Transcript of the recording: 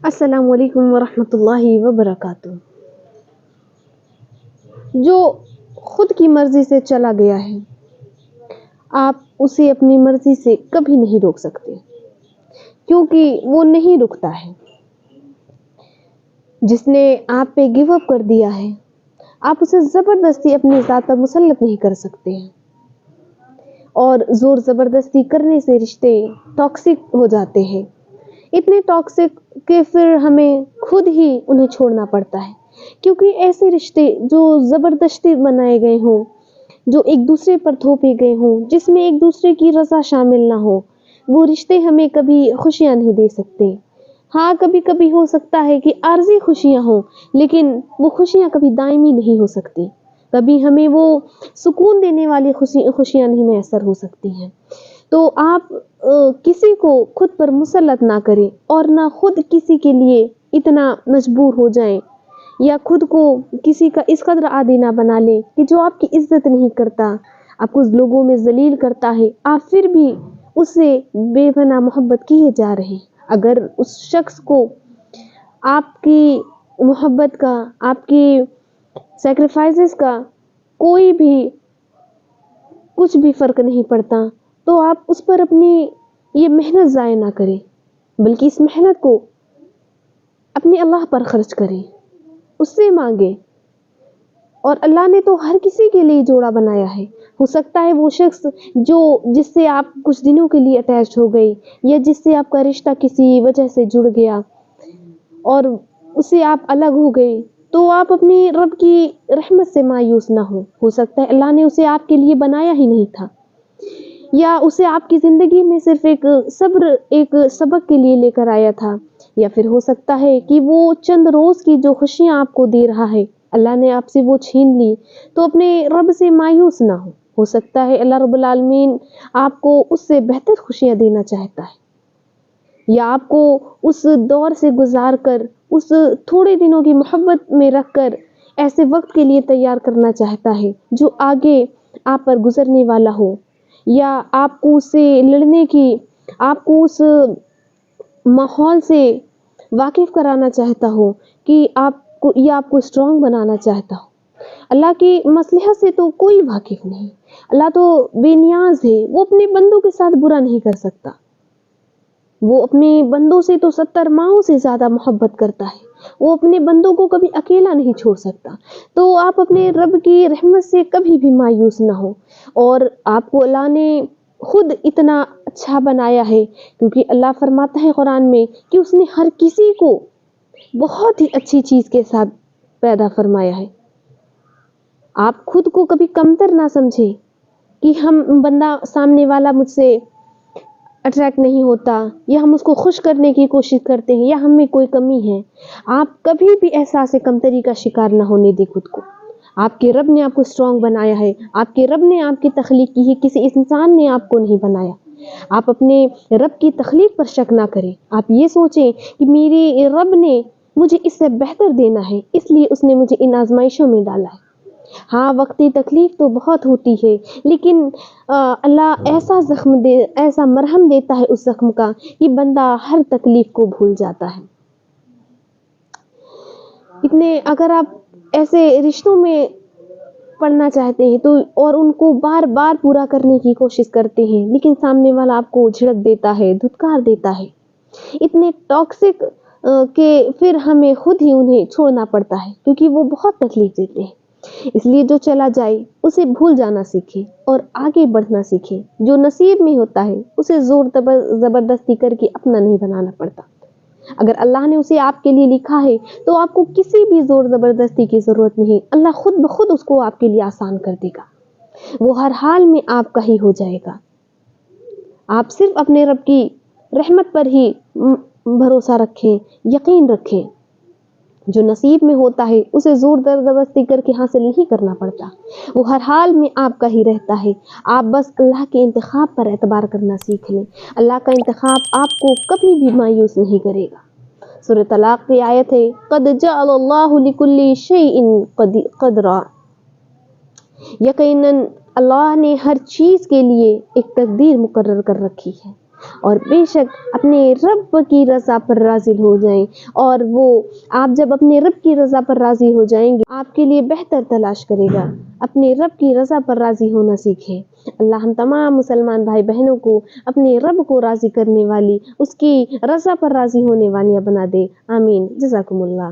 السلام علیکم ورحمۃ اللہ وبرکاتہ۔ جو خود کی مرضی سے چلا گیا ہے آپ اسے اپنی مرضی سے کبھی نہیں روک سکتے، کیونکہ وہ نہیں رکتا ہے۔ جس نے آپ پہ گیو اپ کر دیا ہے آپ اسے زبردستی اپنی ذات پر مسلط نہیں کر سکتے ہیں، اور زور زبردستی کرنے سے رشتے ٹاکسک ہو جاتے ہیں، اتنے ٹاکسک کہ پھر ہمیں خود ہی انہیں چھوڑنا پڑتا ہے، کیونکہ ایسے رشتے جو زبردستی بنائے گئے ہوں، جو ایک دوسرے پر تھوپے گئے ہوں، جس میں ایک دوسرے کی رضا شامل نہ ہو، وہ رشتے ہمیں کبھی خوشیاں نہیں دے سکتے۔ ہاں کبھی کبھی ہو سکتا ہے کہ عارضی خوشیاں ہوں، لیکن وہ خوشیاں کبھی دائمی نہیں ہو سکتی، کبھی ہمیں وہ سکون دینے والی خوشیاں نہیں میسر ہو سکتی ہیں۔ تو آپ کسی کو خود پر مسلط نہ کریں، اور نہ خود کسی کے لیے اتنا مجبور ہو جائیں، یا خود کو کسی کا اس قدر عادی نہ بنا لیں کہ جو آپ کی عزت نہیں کرتا، آپ کو لوگوں میں ذلیل کرتا ہے، آپ پھر بھی اس سے بے پناہ محبت کیے جا رہے ہیں۔ اگر اس شخص کو آپ کی محبت کا، آپ کی سیکریفائسز کا کوئی بھی کچھ بھی فرق نہیں پڑتا، تو آپ اس پر اپنی یہ محنت ضائع نہ کریں، بلکہ اس محنت کو اپنے اللہ پر خرچ کریں، اس سے مانگیں۔ اور اللہ نے تو ہر کسی کے لیے جوڑا بنایا ہے۔ ہو سکتا ہے وہ شخص جس سے آپ کچھ دنوں کے لیے اٹیچ ہو گئی، یا جس سے آپ کا رشتہ کسی وجہ سے جڑ گیا اور اس سے آپ الگ ہو گئے، تو آپ اپنی رب کی رحمت سے مایوس نہ ہو سکتا ہے اللہ نے اسے آپ کے لیے بنایا ہی نہیں تھا، یا اسے آپ کی زندگی میں صرف ایک سبق کے لیے لے کر آیا تھا، یا پھر ہو سکتا ہے کہ وہ چند روز کی جو خوشیاں آپ کو دے رہا ہے اللہ نے آپ سے وہ چھین لی، تو اپنے رب سے مایوس نہ ہو سکتا ہے اللہ رب العالمین آپ کو اس سے بہتر خوشیاں دینا چاہتا ہے، یا آپ کو اس دور سے گزار کر، اس تھوڑے دنوں کی محبت میں رکھ کر ایسے وقت کے لیے تیار کرنا چاہتا ہے جو آگے آپ پر گزرنے والا ہو، یا آپ کو اس سے لڑنے کی، آپ کو اس ماحول سے واقف کرانا چاہتا ہو کہ آپ کو اسٹرانگ بنانا چاہتا ہو۔ اللہ کی مصلحت سے تو کوئی واقف نہیں، اللہ تو بے نیاز ہے، وہ اپنے بندوں کے ساتھ برا نہیں کر سکتا، وہ اپنے بندوں سے تو 70 ماؤں سے زیادہ محبت کرتا ہے، وہ اپنے بندوں کو کبھی اکیلا نہیں چھوڑ سکتا۔ تو آپ اپنے رب کی رحمت سے کبھی بھی مایوس نہ ہو، اور آپ کو اللہ نے خود اتنا اچھا بنایا ہے، کیونکہ اللہ فرماتا ہے قرآن میں کہ اس نے ہر کسی کو بہت ہی اچھی چیز کے ساتھ پیدا فرمایا ہے۔ آپ خود کو کبھی کمتر نہ سمجھیں کہ بندہ سامنے والا مجھ سے اٹریکٹ نہیں ہوتا، یا ہم اس کو خوش کرنے کی کوشش کرتے ہیں، یا ہم میں کوئی کمی ہے۔ آپ کبھی بھی احساس کمتری کا شکار نہ ہونے دیں خود کو۔ آپ کے رب نے آپ کو اسٹرانگ بنایا ہے، آپ کے رب نے آپ کی تخلیق کی ہے، کسی انسان نے آپ کو نہیں بنایا۔ آپ اپنے رب کی تخلیق پر شک نہ کریں، آپ یہ سوچیں کہ میری رب نے مجھے اس سے بہتر دینا ہے، اس لیے اس نے مجھے ان آزمائشوں میں ڈالا ہے۔ ہاں وقتی تکلیف تو بہت ہوتی ہے، لیکن اللہ ایسا مرہم دیتا ہے اس زخم کا کہ بندہ ہر تکلیف کو بھول جاتا ہے۔ اگر آپ ایسے رشتوں میں پڑھنا چاہتے ہیں تو اور ان کو بار بار پورا کرنے کی کوشش کرتے ہیں، لیکن سامنے والا آپ کو جھڑک دیتا ہے، دھتکار دیتا ہے، اتنے ٹاکسک کہ پھر ہمیں خود ہی انہیں چھوڑنا پڑتا ہے، کیونکہ وہ بہت تکلیف دیتے ہیں۔ اس لیے جو چلا جائے اسے بھول جانا سیکھے اور آگے بڑھنا سیکھے۔ جو نصیب میں ہوتا ہے اسے زور زبردستی کر کے اپنا نہیں بنانا پڑتا۔ اگر اللہ نے اسے آپ کے لیے لکھا ہے تو آپ کو کسی بھی زور زبردستی کی ضرورت نہیں، اللہ خود بخود اس کو آپ کے لیے آسان کر دے گا، وہ ہر حال میں آپ کا ہی ہو جائے گا۔ آپ صرف اپنے رب کی رحمت پر ہی بھروسہ رکھیں، یقین رکھیں۔ جو نصیب میں ہوتا ہے اسے زور زبردستی کر کے حاصل نہیں کرنا پڑتا، وہ ہر حال میں آپ کا ہی رہتا ہے۔ آپ بس اللہ کے انتخاب پر اعتبار کرنا سیکھ لیں، اللہ کا انتخاب آپ کو کبھی بھی مایوس نہیں کرے گا۔ سورۃ طلاق کی آیت ہے قد جعل اللہ لکل شیء قدرا، یقیناً اللہ نے ہر چیز کے لیے ایک تقدیر مقرر کر رکھی ہے۔ اور بے شک اپنے رب کی رضا پر راضی ہو جائیں، اور وہ آپ جب اپنے رب کی رضا پر راضی ہو جائیں گے آپ کے لیے بہتر تلاش کرے گا۔ اپنے رب کی رضا پر راضی ہونا سیکھیں۔ اللہ ہم تمام مسلمان بھائی بہنوں کو اپنے رب کو راضی کرنے والی، اس کی رضا پر راضی ہونے والی بنا دے، آمین۔ جزاکم اللہ۔